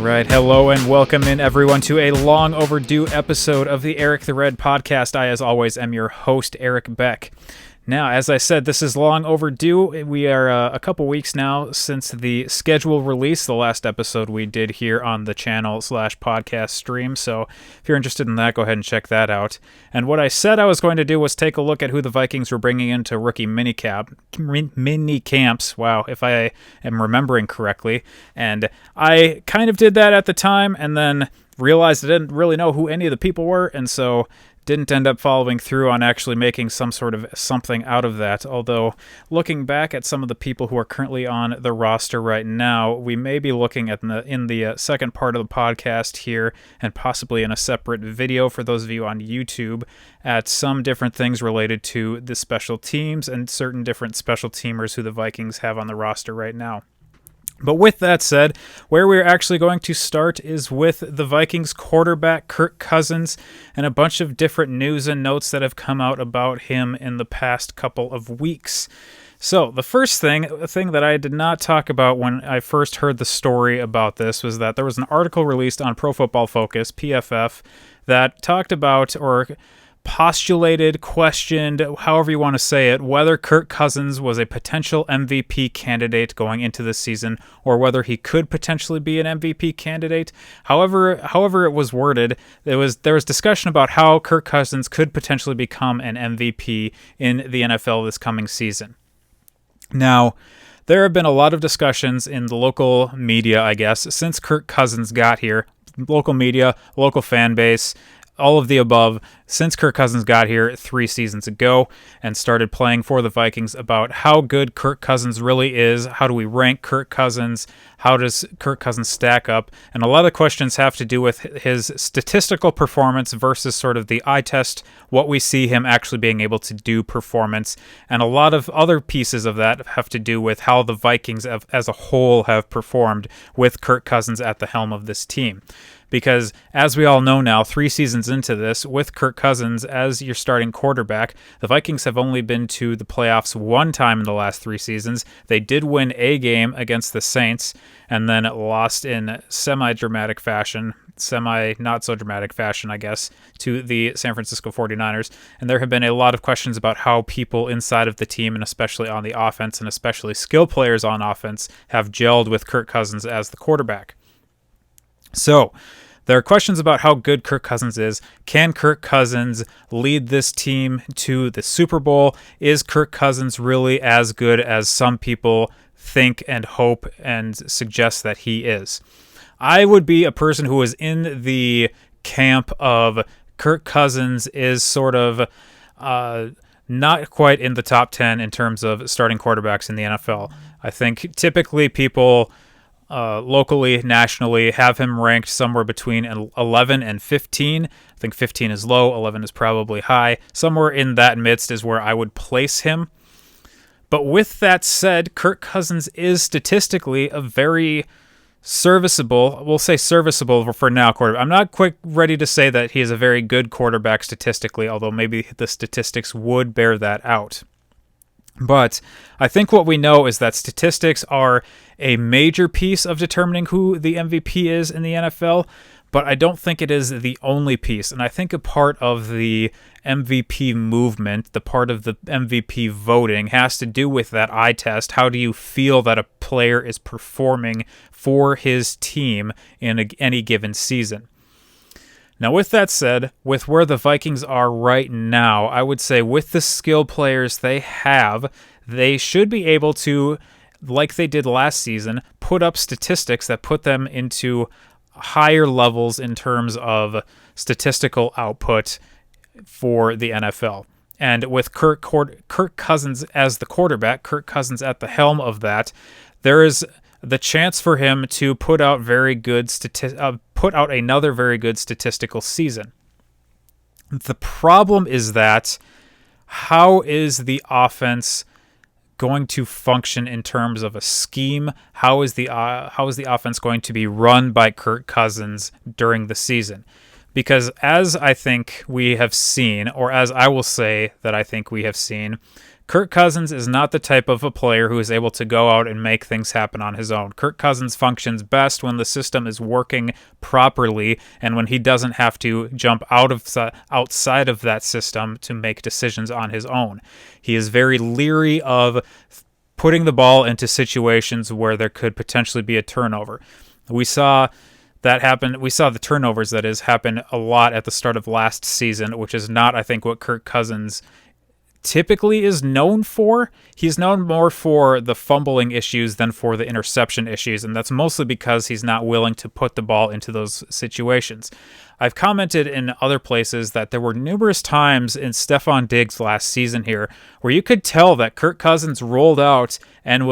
right, hello and welcome in everyone to a long overdue episode of the Eric the Red podcast. I, as always, am your host, Eric Beck. Now, as I said, this is long overdue. We are a couple weeks now since the schedule release, the last episode we did here on the channel/podcast stream. So if you're interested in that, go ahead and check that out. And what I said I was going to do was take a look at who the Vikings were bringing into rookie mini camps. Wow, if I am remembering correctly. And I kind of did that at the time and then realized I didn't really know who any of the people were. And so didn't end up following through on actually making some sort of something out of that. Although, looking back at some of the people who are currently on the roster right now, we may be looking at in the second part of the podcast here, and possibly in a separate video for those of you on YouTube, at some different things related to the special teams and certain different special teamers who the Vikings have on the roster right now. But with that said, where we're actually going to start is with the Vikings quarterback, Kirk Cousins, and a bunch of different news and notes that have come out about him in the past couple of weeks. So the first thing, a thing that I did not talk about when I first heard the story about this, was that there was an article released on Pro Football Focus, PFF, that talked about, or postulated, questioned, however you want to say it, whether Kirk Cousins was a potential MVP candidate going into this season, or whether he could potentially be an MVP candidate. However it was worded, there was discussion about how Kirk Cousins could potentially become an MVP in the NFL this coming season. Now, there have been a lot of discussions in the local media, I guess, since Kirk Cousins got here. Local media, local fan base, all of the above, since Kirk Cousins got here 3 seasons ago and started playing for the Vikings, about how good Kirk Cousins really is. How do we rank Kirk Cousins? How does Kirk Cousins stack up? And a lot of questions have to do with his statistical performance versus sort of the eye test, what we see him actually being able to do performance. And a lot of other pieces of that have to do with how the Vikings as a whole have performed with Kirk Cousins at the helm of this team. Because, as we all know now, 3 seasons into this, with Kirk Cousins as your starting quarterback, the Vikings have only been to the playoffs 1 time in the last 3 seasons. They did win a game against the Saints, and then lost in semi-not-so-dramatic fashion, I guess, to the San Francisco 49ers. And there have been a lot of questions about how people inside of the team, and especially on the offense, and especially skill players on offense, have gelled with Kirk Cousins as the quarterback. So, there are questions about how good Kirk Cousins is. Can Kirk Cousins lead this team to the Super Bowl? Is Kirk Cousins really as good as some people think and hope and suggest that he is? I would be a person who is in the camp of Kirk Cousins is sort of not quite in the top 10 in terms of starting quarterbacks in the NFL. I think typically people locally, nationally, have him ranked somewhere between 11 and 15. I think 15 is low, 11 is probably high. Somewhere in that midst is where I would place him. But with that said, Kirk Cousins is statistically a very serviceable, we'll say serviceable for now, quarterback. I'm not quite ready to say that he is a very good quarterback statistically, although maybe the statistics would bear that out. But I think what we know is that statistics are a major piece of determining who the MVP is in the NFL, but I don't think it is the only piece. And I think a part of the MVP movement, the part of the MVP voting, has to do with that eye test. How do you feel that a player is performing for his team in any given season? Now, with that said, with where the Vikings are right now, I would say with the skill players they have, they should be able to, like they did last season, put up statistics that put them into higher levels in terms of statistical output for the NFL. And with Kirk Cousins as the quarterback, Kirk Cousins at the helm of that, there is the chance for him to put out another very good statistical season. The problem is that how is the offense going to function in terms of a scheme? How is the offense going to be run by Kirk Cousins during the season? Because as I think we have seen, or as I will say that I think we have seen, Kirk Cousins is not the type of a player who is able to go out and make things happen on his own. Kirk Cousins functions best when the system is working properly and when he doesn't have to jump outside of that system to make decisions on his own. He is very leery of putting the ball into situations where there could potentially be a turnover. We saw that happen. We saw the turnovers, that is, happen a lot at the start of last season, which is not, I think, what Kirk Cousins typically is known for. He's known more for the fumbling issues than for the interception issues, and that's mostly because he's not willing to put the ball into those situations. I've commented in other places that there were numerous times in Stefon Diggs last season here where you could tell that Kirk Cousins rolled out and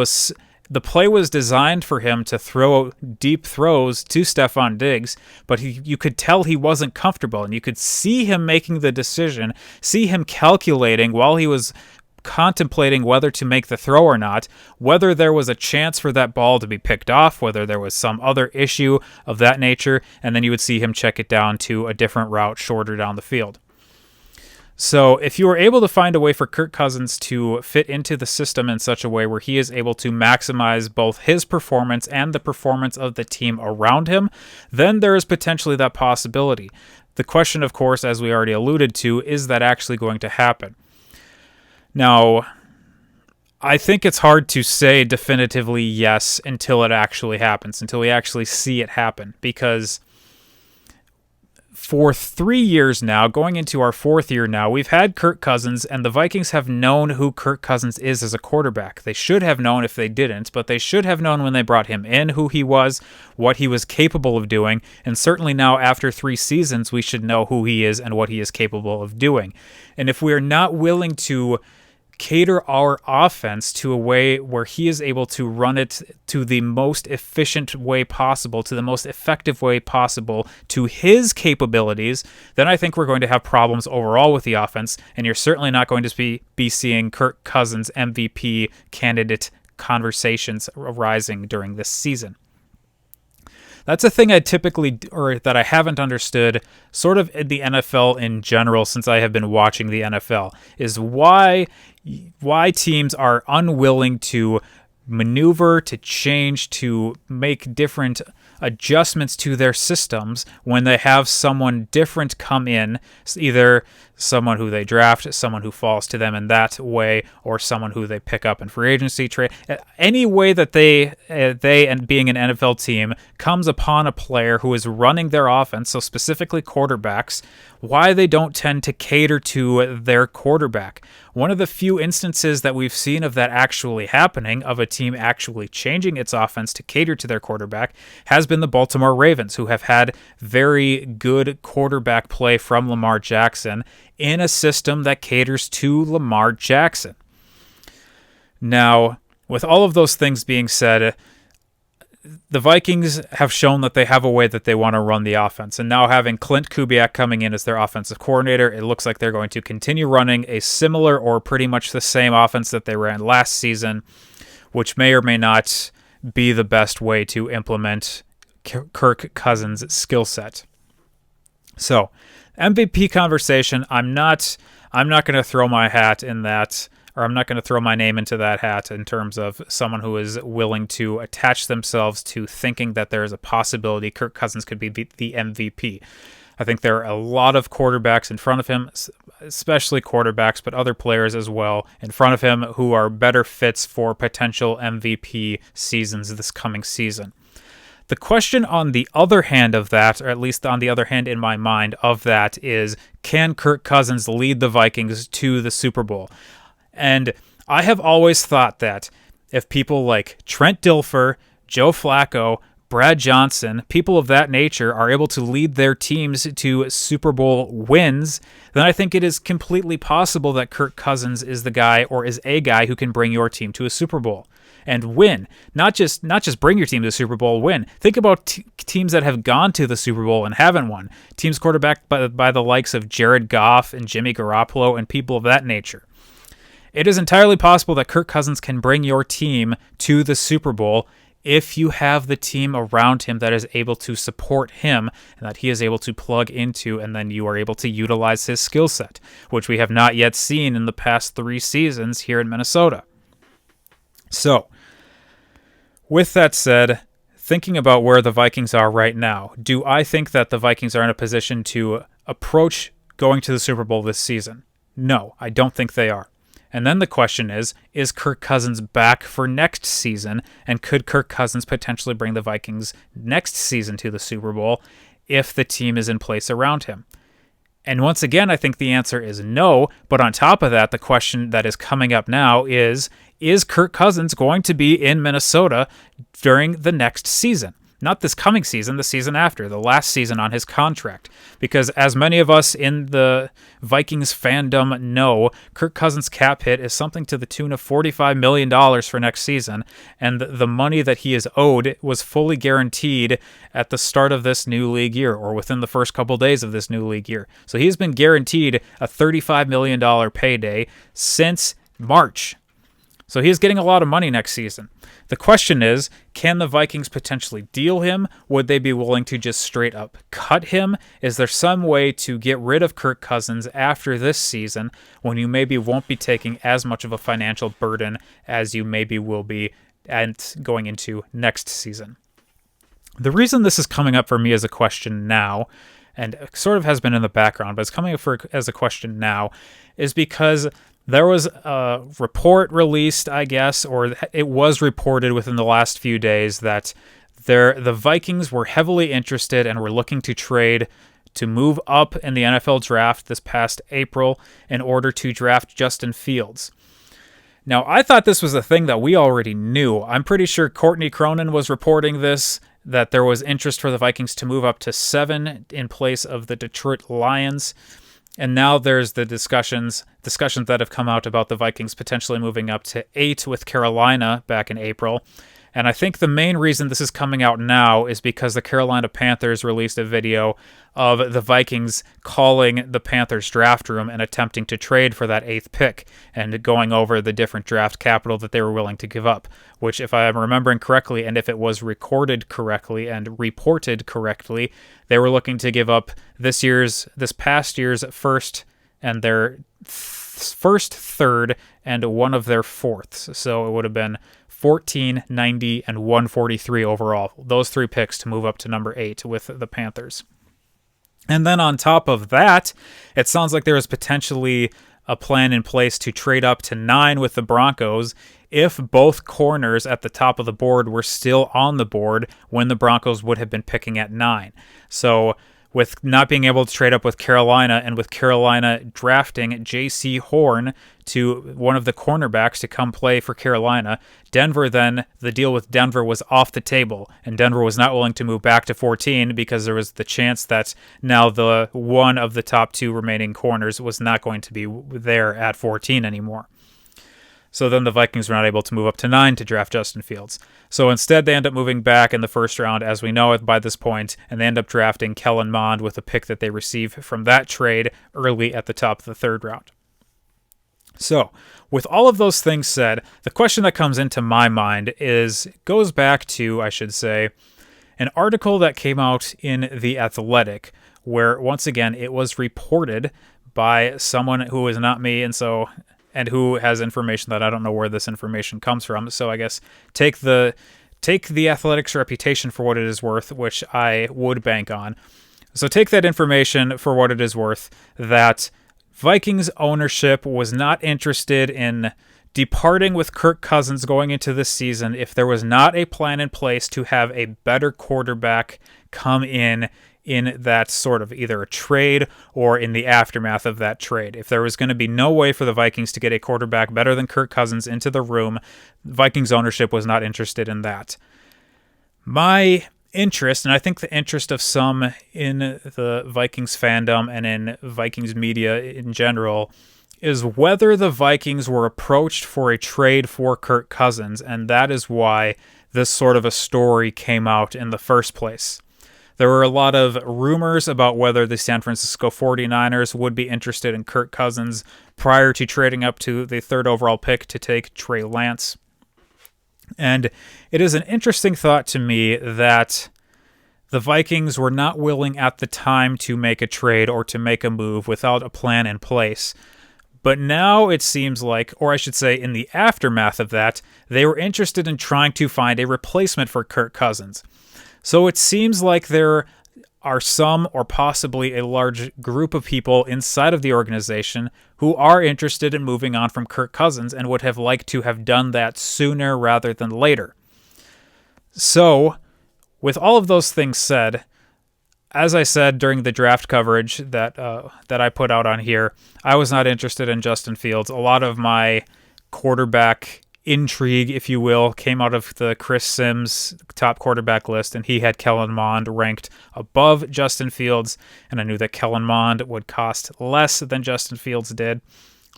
the play was designed for him to throw deep throws to Stefon Diggs, but you could tell he wasn't comfortable, and you could see him making the decision, see him calculating while he was contemplating whether to make the throw or not, whether there was a chance for that ball to be picked off, whether there was some other issue of that nature, and then you would see him check it down to a different route shorter down the field. So if you were able to find a way for Kirk Cousins to fit into the system in such a way where he is able to maximize both his performance and the performance of the team around him, then there is potentially that possibility. The question, of course, as we already alluded to, is that actually going to happen? Now, I think it's hard to say definitively yes until it actually happens, until we actually see it happen, because for 3 years now, going into our 4th year now, we've had Kirk Cousins, and the Vikings have known who Kirk Cousins is as a quarterback. They should have known if they didn't, but they should have known when they brought him in who he was, what he was capable of doing, and certainly now after 3 seasons, we should know who he is and what he is capable of doing. And if we are not willing to cater our offense to a way where he is able to run it to the most efficient way possible, to the most effective way possible, to his capabilities, then I think we're going to have problems overall with the offense, and you're certainly not going to be seeing Kirk Cousins MVP candidate conversations arising during this season. That's a thing that I haven't understood sort of in the NFL in general since I have been watching the NFL, is why teams are unwilling to maneuver, to change, to make different adjustments to their systems when they have someone different come in, either someone who they draft, someone who falls to them in that way, or someone who they pick up in free agency trade. Any way that they and being an NFL team comes upon a player who is running their offense, so specifically quarterbacks, why they don't tend to cater to their quarterback. One of the few instances that we've seen of that actually happening, of a team actually changing its offense to cater to their quarterback, has been the Baltimore Ravens, who have had very good quarterback play from Lamar Jackson in a system that caters to Lamar Jackson. Now, with all of those things being said, the Vikings have shown that they have a way that they want to run the offense. And now having Clint Kubiak coming in as their offensive coordinator, it looks like they're going to continue running a similar or pretty much the same offense that they ran last season, which may or may not be the best way to implement Kirk Cousins' skill set. So, MVP conversation, I'm not going to throw my hat in that, or I'm not going to throw my name into that hat in terms of someone who is willing to attach themselves to thinking that there is a possibility Kirk Cousins could be the MVP. I think there are a lot of quarterbacks in front of him, especially quarterbacks, but other players as well in front of him who are better fits for potential MVP seasons this coming season. The question on the other hand of that, or at least on the other hand in my mind of that, is can Kirk Cousins lead the Vikings to the Super Bowl? And I have always thought that if people like Trent Dilfer, Joe Flacco, Brad Johnson, people of that nature are able to lead their teams to Super Bowl wins, then I think it is completely possible that Kirk Cousins is the guy, or is a guy, who can bring your team to a Super Bowl and win. Not just bring your team to the Super Bowl, win. Think about teams that have gone to the Super Bowl and haven't won. Teams quarterbacked by the likes of Jared Goff and Jimmy Garoppolo and people of that nature. It is entirely possible that Kirk Cousins can bring your team to the Super Bowl if you have the team around him that is able to support him and that he is able to plug into, and then you are able to utilize his skill set, which we have not yet seen in the past 3 seasons here in Minnesota. So, with that said, thinking about where the Vikings are right now, do I think that the Vikings are in a position to approach going to the Super Bowl this season? No, I don't think they are. And then the question is Kirk Cousins back for next season? And could Kirk Cousins potentially bring the Vikings next season to the Super Bowl if the team is in place around him? And once again, I think the answer is no. But on top of that, the question that is coming up now is Kirk Cousins going to be in Minnesota during the next season? Not this coming season, the season after, the last season on his contract. Because as many of us in the Vikings fandom know, Kirk Cousins' cap hit is something to the tune of $45 million for next season, and the money that he is owed was fully guaranteed at the start of this new league year, or within the first couple days of this new league year. So he's been guaranteed a $35 million payday since March. So he's getting a lot of money next season. The question is, can the Vikings potentially deal him? Would they be willing to just straight up cut him? Is there some way to get rid of Kirk Cousins after this season when you maybe won't be taking as much of a financial burden as you maybe will be and going into next season? The reason this is coming up for me as a question now, and sort of has been in the background, but it's coming up as a question now, is because there was a report released, I guess, or it was reported within the last few days that the Vikings were heavily interested and were looking to trade to move up in the NFL draft this past April in order to draft Justin Fields. Now, I thought this was a thing that we already knew. I'm pretty sure Courtney Cronin was reporting this, that there was interest for the Vikings to move up to 7 in place of the Detroit Lions. And now there's the discussions that have come out about the Vikings potentially moving up to 8 with Carolina back in April. And I think the main reason this is coming out now is because the Carolina Panthers released a video of the Vikings calling the Panthers draft room and attempting to trade for that 8th pick and going over the different draft capital that they were willing to give up, which, if I am remembering correctly, and if it was recorded correctly and reported correctly, they were looking to give up this past year's first and their first, third, and one of their fourths. So it would have been 14, 90, and 143 overall. Those 3 picks to move up to number 8 with the Panthers. And then on top of that, it sounds like there is potentially a plan in place to trade up to 9 with the Broncos if both corners at the top of the board were still on the board when the Broncos would have been picking at 9. So with not being able to trade up with Carolina, and with Carolina drafting J.C. Horn to one of the cornerbacks to come play for Carolina, the deal with Denver was off the table, and Denver was not willing to move back to 14 because there was the chance that now the one of the top 2 remaining corners was not going to be there at 14 anymore. So then the Vikings were not able to move up to 9 to draft Justin Fields. So instead, they end up moving back in the first round, as we know it by this point, and they end up drafting Kellen Mond with a pick that they receive from that trade early at the top of the 3rd round. So, with all of those things said, the question that comes into my mind goes back to, I should say, an article that came out in The Athletic, where, once again, it was reported by someone who is not me, and who has information that I don't know where this information comes from. So I guess take the Athletic's reputation for what it is worth, which I would bank on. So take that information for what it is worth, that Vikings ownership was not interested in departing with Kirk Cousins going into this season if there was not a plan in place to have a better quarterback come in that sort of either a trade or in the aftermath of that trade. If there was going to be no way for the Vikings to get a quarterback better than Kirk Cousins into the room, Vikings ownership was not interested in that. My interest, and I think the interest of some in the Vikings fandom and in Vikings media in general, is whether the Vikings were approached for a trade for Kirk Cousins, and that is why this sort of a story came out in the first place. There were a lot of rumors about whether the San Francisco 49ers would be interested in Kirk Cousins prior to trading up to the 3rd overall pick to take Trey Lance. And it is an interesting thought to me that the Vikings were not willing at the time to make a trade or to make a move without a plan in place. But now it seems like, or I should say in the aftermath of that, they were interested in trying to find a replacement for Kirk Cousins. So it seems like there are some or possibly a large group of people inside of the organization who are interested in moving on from Kirk Cousins and would have liked to have done that sooner rather than later. So, with all of those things said, as I said during the draft coverage that I put out on here, I was not interested in Justin Fields. A lot of my quarterback intrigue, if you will, came out of the Chris Sims top quarterback list, and he had Kellen Mond ranked above Justin Fields, and I knew that Kellen Mond would cost less than Justin Fields did.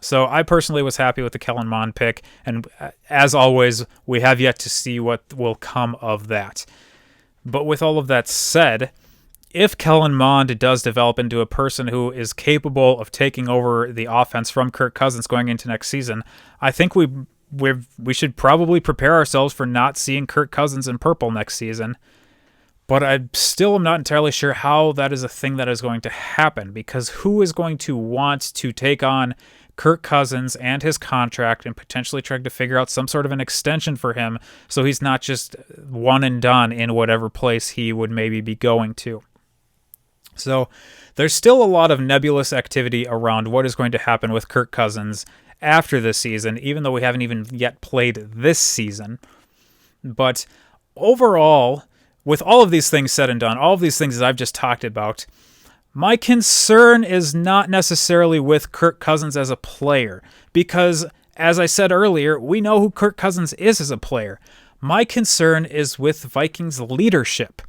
So I personally was happy with the Kellen Mond pick, and as always, we have yet to see what will come of that. But with all of that said, if Kellen Mond does develop into a person who is capable of taking over the offense from Kirk Cousins going into next season, I think we should probably prepare ourselves for not seeing Kirk Cousins in purple next season. But I still am not entirely sure how that is a thing that is going to happen, because who is going to want to take on Kirk Cousins and his contract and potentially try to figure out some sort of an extension for him so he's not just one and done in whatever place he would maybe be going to. So there's still a lot of nebulous activity around what is going to happen with Kirk Cousins after this season, even though we haven't even yet played this season. But overall, with all of these things said and done, all of these things that I've just talked about, my concern is not necessarily with Kirk Cousins as a player, because, as I said earlier, we know who Kirk Cousins is as a player. My concern is with Vikings leadership.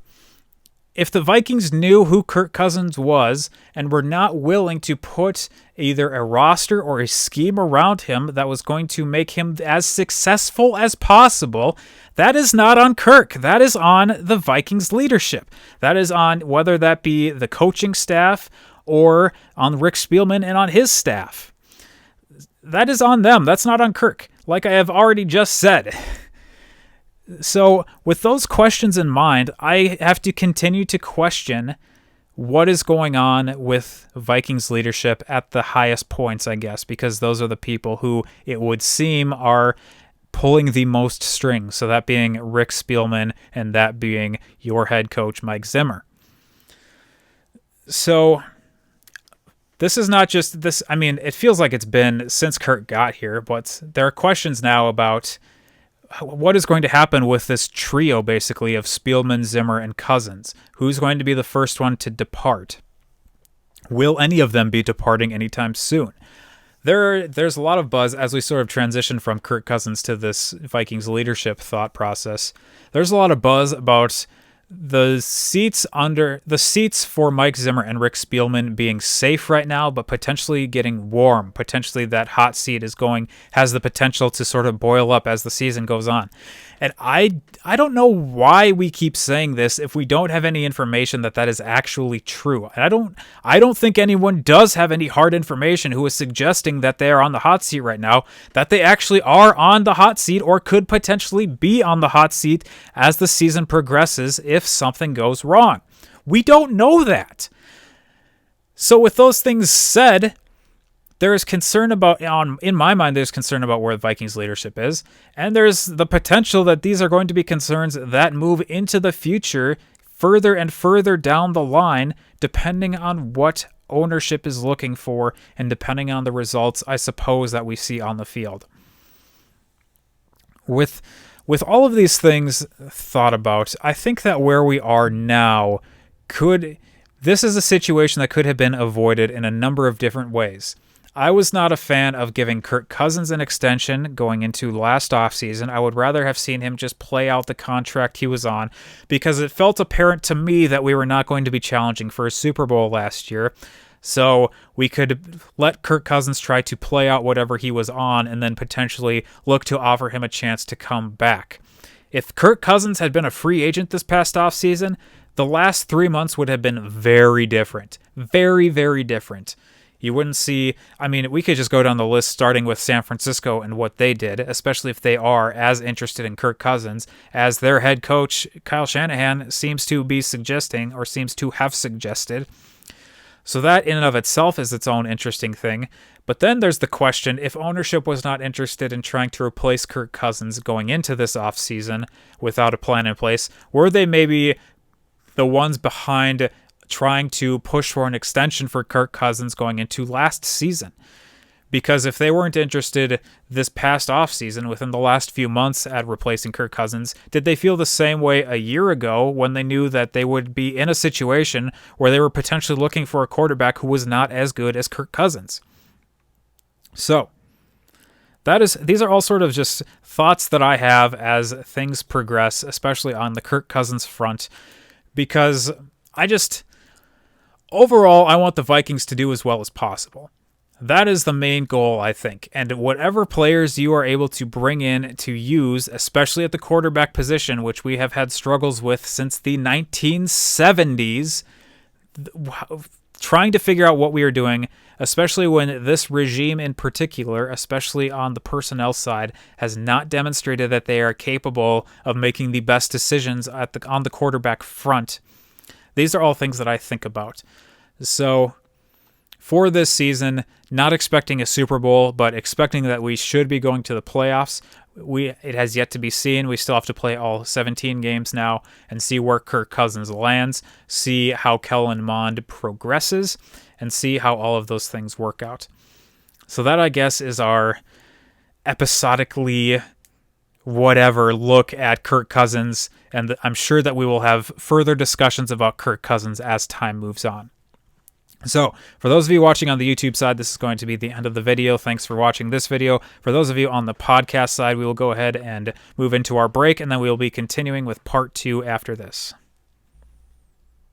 If the Vikings knew who Kirk Cousins was and were not willing to put either a roster or a scheme around him that was going to make him as successful as possible, that is not on Kirk. That is on the Vikings leadership. That is on whether that be the coaching staff or on Rick Spielman and on his staff. That is on them. That's not on Kirk, like I have already just said. So with those questions in mind, I have to continue to question what is going on with Vikings leadership at the highest points, I guess, because those are the people who it would seem are pulling the most strings. So that being Rick Spielman and that being your head coach, Mike Zimmer. So this is not just this. I mean, it feels like it's been since Kirk got here, but there are questions now about what is going to happen with this trio, basically, of Spielman, Zimmer, and Cousins? Who's going to be the first one to depart? Will any of them be departing anytime soon? There's a lot of buzz as we sort of transition from Kirk Cousins to this Vikings leadership thought process. There's a lot of buzz about the seats for Mike Zimmer and Rick Spielman being safe right now, but potentially getting warm. Potentially that hot seat has the potential to sort of boil up as the season goes on. And I don't know why we keep saying this if we don't have any information that is actually true. And I don't think anyone does have any hard information who is suggesting that they are on the hot seat right now, that they actually are on the hot seat or could potentially be on the hot seat as the season progresses if something goes wrong. We don't know that. So with those things said, there is concern about, in my mind, there's concern about where the Vikings leadership is, and there's the potential that these are going to be concerns that move into the future further and further down the line, depending on what ownership is looking for and depending on the results, I suppose, that we see on the field. With all of these things thought about, I think that where we are now this is a situation that could have been avoided in a number of different ways. I was not a fan of giving Kirk Cousins an extension going into last offseason. I would rather have seen him just play out the contract he was on, because it felt apparent to me that we were not going to be challenging for a Super Bowl last year. So we could let Kirk Cousins try to play out whatever he was on and then potentially look to offer him a chance to come back. If Kirk Cousins had been a free agent this past offseason, the last 3 months would have been very different. Very, very different. You wouldn't see, I mean, we could just go down the list starting with San Francisco and what they did, especially if they are as interested in Kirk Cousins as their head coach, Kyle Shanahan, seems to be suggesting or seems to have suggested. So that in and of itself is its own interesting thing. But then there's the question, if ownership was not interested in trying to replace Kirk Cousins going into this offseason without a plan in place, were they maybe the ones behind trying to push for an extension for Kirk Cousins going into last season? Because if they weren't interested this past offseason, within the last few months at replacing Kirk Cousins, did they feel the same way a year ago when they knew that they would be in a situation where they were potentially looking for a quarterback who was not as good as Kirk Cousins? So, these are all sort of just thoughts that I have as things progress, especially on the Kirk Cousins front, because overall, I want the Vikings to do as well as possible. That is the main goal, I think. And whatever players you are able to bring in to use, especially at the quarterback position, which we have had struggles with since the 1970s, trying to figure out what we are doing, especially when this regime in particular, especially on the personnel side, has not demonstrated that they are capable of making the best decisions on the quarterback front. These are all things that I think about. So, for this season, not expecting a Super Bowl, but expecting that we should be going to the playoffs. It has yet to be seen. We still have to play all 17 games now and see where Kirk Cousins lands, see how Kellen Mond progresses, and see how all of those things work out. So that, I guess, is our episodically whatever look at Kirk Cousins, and I'm sure that we will have further discussions about Kirk Cousins as time moves on. So, for those of you watching on the YouTube side, this is going to be the end of the video. Thanks for watching this video. For those of you on the podcast side, we will go ahead and move into our break, and then we will be continuing with part 2 after this.